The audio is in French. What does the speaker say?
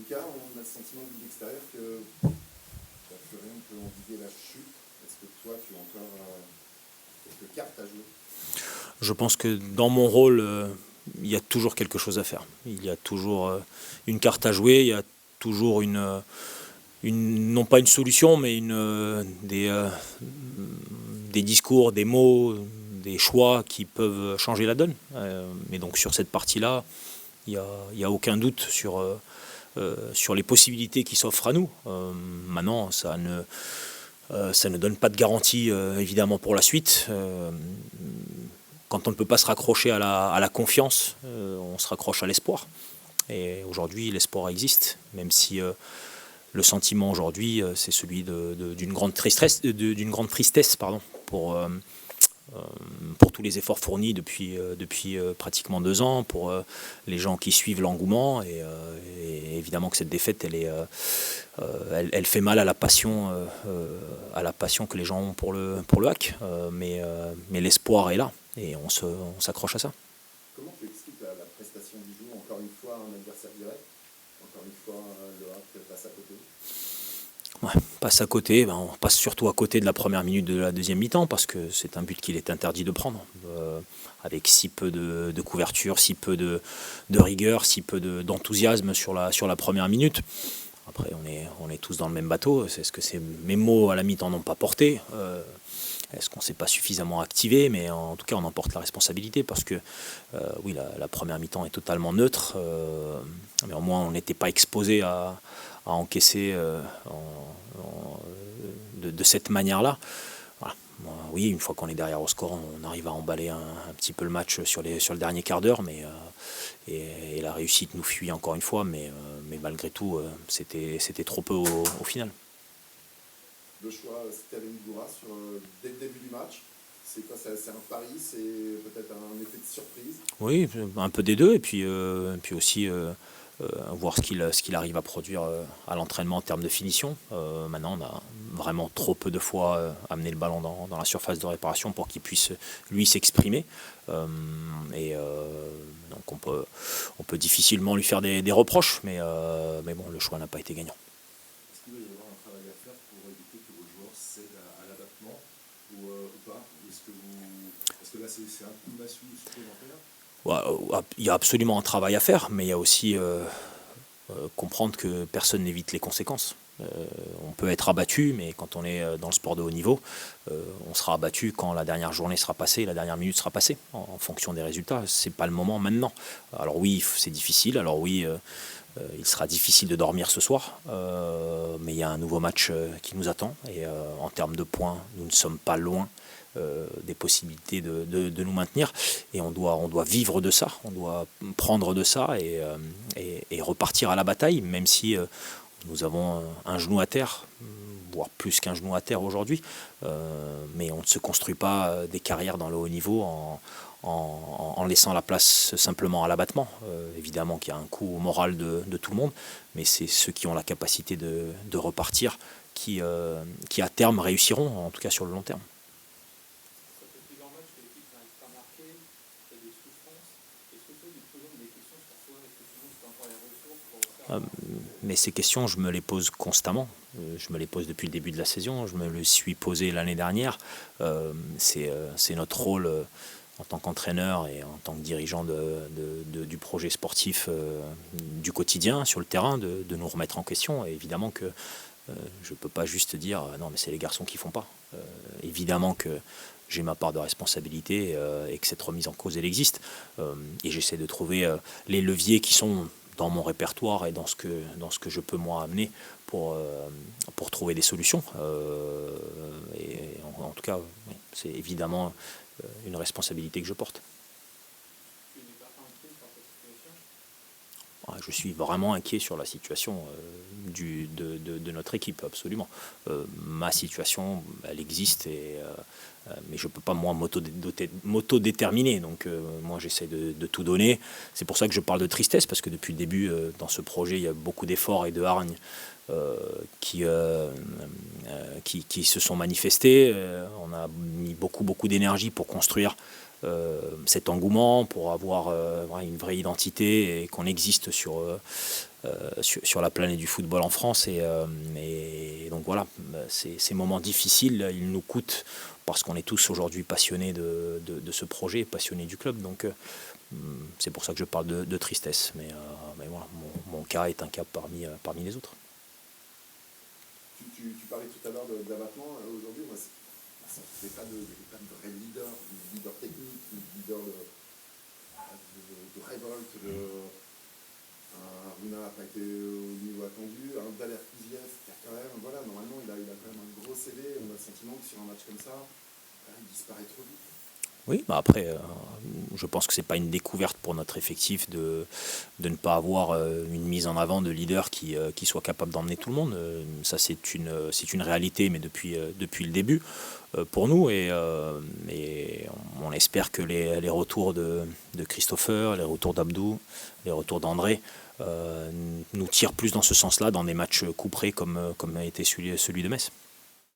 cas, on a le sentiment de l'extérieur que plus rien ne peut endiguer la chute. Est-ce que toi, tu as encore quelques cartes à jouer? Je pense que dans mon rôle, il y a toujours quelque chose à faire. Il y a toujours une carte à jouer, il y a toujours non pas une solution, mais des discours, des mots, des choix qui peuvent changer la donne. Mais donc sur cette partie-là, il y a aucun doute sur les possibilités qui s'offrent à nous. Maintenant, ça ne donne pas de garantie évidemment pour la suite. Quand on ne peut pas se raccrocher à la confiance, on se raccroche à l'espoir. Et aujourd'hui, l'espoir existe, même si le sentiment aujourd'hui, c'est celui d'une grande tristesse pour tous les efforts fournis depuis pratiquement 2 ans, pour les gens qui suivent l'engouement. Et évidemment que cette défaite, elle fait mal à la passion que les gens ont pour le hack. Mais l'espoir est là et on s'accroche à ça. Comment tu expliques la prestation du jour? Encore une fois, un adversaire direct. Encore une fois, le hack passe à côté. Ouais, passe à côté, on passe surtout à côté de la première minute de la deuxième mi-temps parce que c'est un but qu'il est interdit de prendre. Avec si peu de couverture, si peu de rigueur, si peu d'enthousiasme sur la première minute. Après, on est tous dans le même bateau. Est-ce que ces mêmes mots à la mi-temps n'ont pas porté? Est-ce qu'on ne s'est pas suffisamment activé? Mais en tout cas, on en porte la responsabilité parce que oui, la première mi-temps est totalement neutre. Mais au moins, on n'était pas exposé à encaisser de cette manière-là. Voilà. Oui, une fois qu'on est derrière au score, on arrive à emballer un petit peu le match sur le dernier quart d'heure, mais et la réussite nous fuit encore une fois, mais malgré tout, c'était trop peu au final. Le choix, c'était Goura dès le début du match. C'est quoi? C'est un pari? C'est peut-être un effet de surprise? Oui, un peu des deux, et puis aussi voir ce qu'il arrive à produire à l'entraînement en termes de finition. Maintenant, on a vraiment trop peu de fois amené le ballon dans la surface de réparation pour qu'il puisse, lui, s'exprimer. Donc on peut difficilement lui faire des reproches, mais bon, le choix n'a pas été gagnant. Est-ce qu'il va y avoir un travail à faire pour éviter que vos joueurs cèdent à l'abattement ou pas? Est-ce que là, c'est un coup de massue supplémentaire? Il y a absolument un travail à faire, mais il y a aussi comprendre que personne n'évite les conséquences. On peut être abattu, mais quand on est dans le sport de haut niveau, on sera abattu quand la dernière journée sera passée, la dernière minute sera passée, en fonction des résultats. C'est pas le moment maintenant. Alors oui, c'est difficile. Alors oui, il sera difficile de dormir ce soir, mais il y a un nouveau match qui nous attend. Et en termes de points, nous ne sommes pas loin des possibilités de nous maintenir, et on doit vivre de ça, on doit prendre de ça et repartir à la bataille, même si nous avons un genou à terre, voire plus qu'un genou à terre aujourd'hui, mais on ne se construit pas des carrières dans le haut niveau en laissant la place simplement à l'abattement. Évidemment qu'il y a un coût au moral de tout le monde, mais c'est ceux qui ont la capacité de repartir qui à terme réussiront, en tout cas sur le long terme. Mais ces questions, je me les pose constamment. Je me les pose depuis le début de la saison. Je me les suis posées l'année dernière. C'est notre rôle en tant qu'entraîneur et en tant que dirigeant du projet sportif du quotidien sur le terrain, de nous remettre en question. Et évidemment que je ne peux pas juste dire non, mais c'est les garçons qui ne font pas. Évidemment que j'ai ma part de responsabilité et que cette remise en cause, elle existe. Et j'essaie de trouver les leviers qui sont dans mon répertoire et dans ce que je peux moi amener pour trouver des solutions. Et en tout cas, oui, c'est évidemment une responsabilité que je porte. Je suis vraiment inquiet sur la situation de notre équipe, absolument. Ma situation, elle existe, mais je ne peux pas, moi, m'auto-déterminer. Donc, moi, j'essaie de tout donner. C'est pour ça que je parle de tristesse, parce que depuis le début, dans ce projet, il y a beaucoup d'efforts et de hargne qui se sont manifestés. On a mis beaucoup d'énergie pour construire cet engouement, pour avoir une vraie identité et qu'on existe sur la planète du football en France. Et donc voilà, ces moments difficiles, ils nous coûtent parce qu'on est tous aujourd'hui passionnés de ce projet, passionnés du club. Donc c'est pour ça que je parle de tristesse. Mais voilà, mon cas est un cas parmi les autres. Tu parlais tout à l'heure d'abattement. Aujourd'hui, moi, ça ne fait pas de vrai leader technique, leader de révolte. Runa n'a pas été au niveau attendu. Un Daler Kuziev, qui a quand même, voilà, normalement, il a quand même un gros CV. On a le sentiment que sur un match comme ça, il disparaît trop vite. Oui, bah après, je pense que c'est pas une découverte pour notre effectif de ne pas avoir une mise en avant de leader qui soit capable d'emmener tout le monde. Ça, c'est une réalité, mais depuis le début pour nous. Et on espère que les retours de Christopher, les retours d'Abdou, les retours d'André nous tirent plus dans ce sens-là, dans des matchs couperés comme a été celui de Metz.